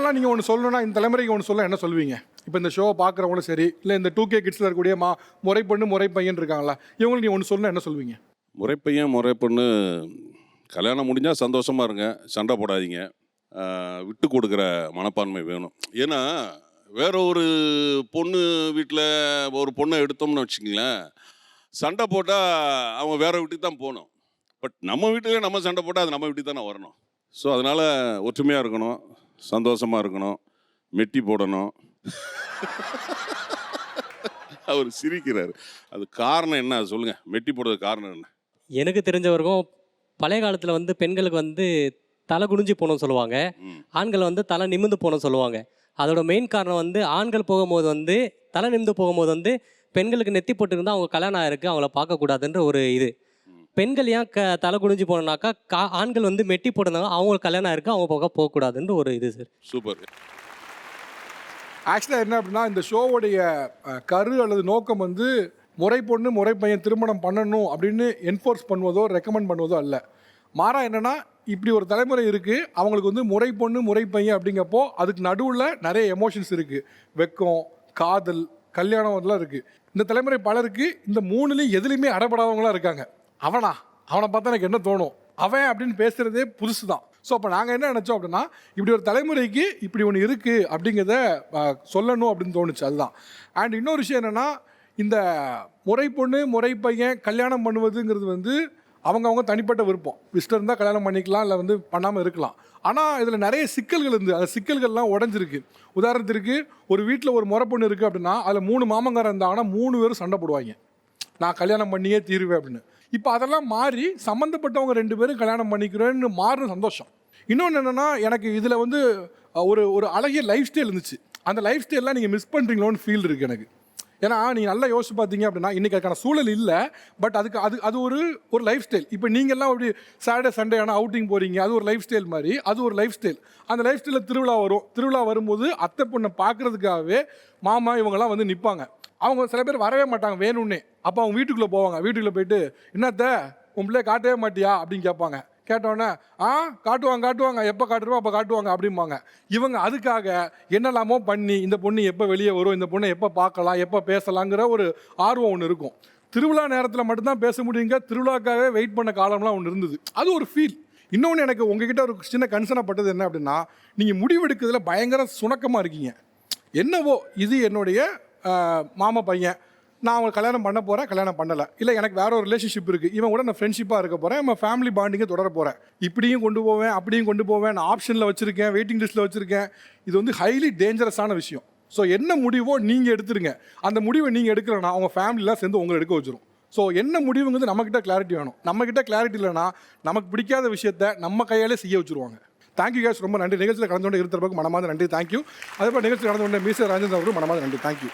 இவங்கெல்லாம் நீங்கள் ஒன்று சொல்லணும்னா இந்த தலைமுறைக்கு ஒன்று சொல்ல என்ன சொல்வீங்க? இப்போ இந்த ஷோவை பார்க்குறவங்களும் சரி, இல்லை இந்த 2K கிட்ஸில் இருக்கக்கூடிய முறை பொண்ணு முறை பையன் இருக்காங்களா, இவங்களுக்கு நீங்கள் ஒன்று சொல்லணும் என்ன சொல்வீங்க? முறைப்பையன் முறை பொண்ணு கல்யாணம் முடிஞ்சால் சந்தோஷமாக இருங்க, சண்டை போடாதீங்க, விட்டு கொடுக்குற மனப்பான்மை வேணும். ஏன்னா வேற ஒரு பொண்ணு வீட்டில் ஒரு பொண்ணை எடுத்தோம்னு வச்சுங்களேன், சண்டை போட்டால் அவங்க வேற வீட்டுக்கு தான் போகணும். பட் நம்ம வீட்டிலே நம்ம சண்டை போட்டால் அது நம்ம வீட்டுக்கு தானே வரணும். ஸோ அதனால் ஒற்றுமையாக இருக்கணும், சந்தோஷமாக இருக்கணும், மெட்டி போடணும். அவர் சிரிக்கிறார். அது காரணம் என்ன சொல்லுங்கள், மெட்டி போடுறது காரணம் என்ன? எனக்கு தெரிஞ்ச வரைக்கும் பழைய காலத்தில் வந்து பெண்களுக்கு வந்து தலை குனிஞ்சு போகணும்னு சொல்லுவாங்க, ஆண்கள் வந்து தலை நிமிர்ந்து போகணும்னு சொல்லுவாங்க. அதோட மெயின் காரணம் வந்து ஆண்கள் போகும்போது வந்து தலை நிமிர்ந்து போகும்போது வந்து பெண்களுக்கு நெத்தி போட்டு இருந்தால் அவங்க கல்யாணம் ஆயிருக்கு, அவங்கள பார்க்கக்கூடாதுன்ற ஒரு இது. பெண்கள் ஏன் தலை குனிஞ்சு போனோம்னாக்கா ஆண்கள் வந்து மெட்டி போட்டிருந்தாங்க, அவங்களுக்கு கல்யாணம் ஆயிருக்கு, அவங்க போகக்கூடாதுன்ற ஒரு இது சார். சூப்பர். ஆக்சுவலாக என்ன அப்படின்னா, இந்த ஷோவுடைய கரு அல்லது நோக்கம் வந்து முறை பொண்ணு முறை பையன் திருமணம் பண்ணணும் அப்படின்னு என்ஃபோர்ஸ் பண்ணுவதோ ரெக்கமெண்ட் பண்ணுவதோ அல்ல. மாறா என்னென்னா, இப்படி ஒரு தலைமுறை இருக்குது, அவங்களுக்கு வந்து முறை பொண்ணு முறை பையன் அப்படிங்கப்போ அதுக்கு நடுவில் நிறைய எமோஷன்ஸ் இருக்குது. வெக்கம், காதல், கல்யாணம் அதெல்லாம் இருக்குது. இந்த தலைமுறை பலருக்கு இந்த மூணுலேயும் எதுலேயுமே அடப்படாதவங்களாம் இருக்காங்க. அவனை பார்த்தா எனக்கு என்ன தோணும், அவன் அப்படின்னு பேசுகிறதே புதுசு தான். ஸோ அப்போ நாங்கள் என்ன நினச்சோம் அப்படின்னா, இப்படி ஒரு தலைமுறைக்கு இப்படி ஒன்று இருக்குது அப்படிங்கிறத சொல்லணும் அப்படின்னு தோணுச்சு. அதுதான். அண்ட் இன்னொரு விஷயம் என்னென்னா, இந்த முறை பொண்ணு முறை பையன் கல்யாணம் பண்ணுவதுங்கிறது வந்து அவங்கவுங்க தனிப்பட்ட விருப்பம். இஷ்டம் இருந்தால் கல்யாணம் பண்ணிக்கலாம், இல்லை வந்து பண்ணாமல் இருக்கலாம். ஆனால் இதில் நிறைய சிக்கல்கள் இருந்து அந்த சிக்கல்கள்லாம் உடஞ்சிருக்கு. உதாரணத்திற்கு ஒரு வீட்டில் ஒரு முறை பொண்ணு இருக்குது அப்படின்னா அதில் 3 மாமங்காரன் இருந்தாங்கன்னா 3 பேரும் சண்டை போடுவாங்க, நான் கல்யாணம் பண்ணியே தீருவேன் அப்படின்னு. இப்போ அதெல்லாம் மாறி சம்மந்தப்பட்டவங்க 2 பேரும் கல்யாணம் பண்ணிக்கிறேன்னு மாறுன சந்தோஷம். இன்னொன்று என்னென்னா, எனக்கு இதில் வந்து ஒரு அழகிய லைஃப் ஸ்டைல் இருந்துச்சு. அந்த லைஃப் ஸ்டைல்லாம் நீங்கள் மிஸ் பண்ணுறீங்களோன்னு ஃபீல் இருக்குது எனக்கு. ஏன்னா நீங்கள் நல்லா யோசிச்சு பார்த்தீங்க அப்படின்னா இன்றைக்கி அதுக்கான சூழல் இல்லை. பட் அது ஒரு லைஃப் ஸ்டைல். இப்போ நீங்கள்லாம் அப்படி சாட்டர்டே சண்டே ஆனால் அவுட்டிங் போகிறீங்க, அது ஒரு லைஃப் ஸ்டைல் மாதிரி. அது ஒரு லைஃப் ஸ்டைல். அந்த லைஃப் ஸ்டைலில் திருவிழா வரும்போது அத்தை பொண்ணை பார்க்குறதுக்காகவே மாமா இவங்கெல்லாம் வந்து நிற்பாங்க. அவங்க சில பேர் வரவே மாட்டாங்க வேணும்னே. அப்போ அவங்க வீட்டுக்குள்ளே போவாங்க. வீட்டுக்குள்ளே போயிட்டு, என்னத்த உன் பிள்ளைய காட்டவே மாட்டியா அப்படின்னு கேட்பாங்க. கேட்டோன்னே காட்டுவாங்க, எப்போ காட்டுறோம் அப்போ காட்டுவாங்க அப்படிம்பாங்க. இவங்க அதுக்காக என்னெல்லாமோ பண்ணி இந்த பொண்ணு எப்போ வெளியே வரும், இந்த பொண்ணை எப்போ பார்க்கலாம், எப்போ பேசலாங்கிற ஒரு ஆர்வம் ஒன்று இருக்கும். திருவிழா நேரத்தில் மட்டும்தான் பேச முடியுங்க. திருவிழாக்காகவே வெயிட் பண்ண காலம்லாம் ஒன்று இருந்தது. அது ஒரு ஃபீல். இன்னொன்று எனக்கு உங்ககிட்ட ஒரு சின்ன கன்சர்னப்பட்டது என்ன அப்படின்னா, நீங்கள் முடிவெடுக்கிறதுல பயங்கர சுணக்கமாக இருக்கீங்க. என்னவோ இது என்னுடைய மாமா பையன், நான் அவங்களை கல்யாணம் பண்ண போகிறேன், கல்யாணம் பண்ணலை, இல்லை எனக்கு வேற ஒரு ரிலேஷன்ஷிப் இருக்குது, இவன் கூட நான் ஃப்ரெண்ட்ஷிப்பாக இருக்க போகிறேன், நம்ம ஃபேமிலி பாண்டிங்கை தொடர போகிறேன், இப்படியும் கொண்டு போவேன் அப்படியும் கொண்டு போவேன், நான் ஆப்ஷனில் வச்சுருக்கேன், வெயிட்டிங் லிஸ்ட்டில் வச்சுருக்கேன். இது வந்து ஹைலி டேஞ்சரஸான விஷயம். ஸோ என்ன முடிவோ நீங்கள் எடுத்துருங்க. அந்த முடிவை நீங்கள் எடுக்கலைன்னா அவங்க ஃபேமிலிலாம் சேர்ந்து உங்களை எடுக்க வச்சிரும். ஸோ என்ன முடிவுங்கிறது நம்மக்கிட்ட கிளாரிட்டி வேணும். நம்மக்கிட்ட கிளாரிட்டி இல்லைன்னா நமக்கு பிடிக்காத விஷயத்த நம்ம கையாலே செய்ய வச்சுருவாங்க. தேங்க்யூ கேஸ், ரொம்ப நன்றி. நிகழ்ச்சியில் கலந்து கொண்டு இருந்தவருக்கு மனமார்ந்த நன்றி. தேங்க்யூ. அதே போல் நிகழ்ச்சியில் கலந்து கொண்ட மீச ராஜேந்திரன் அவருக்கு மனமார்ந்த நன்றி. தேங்க்யூ.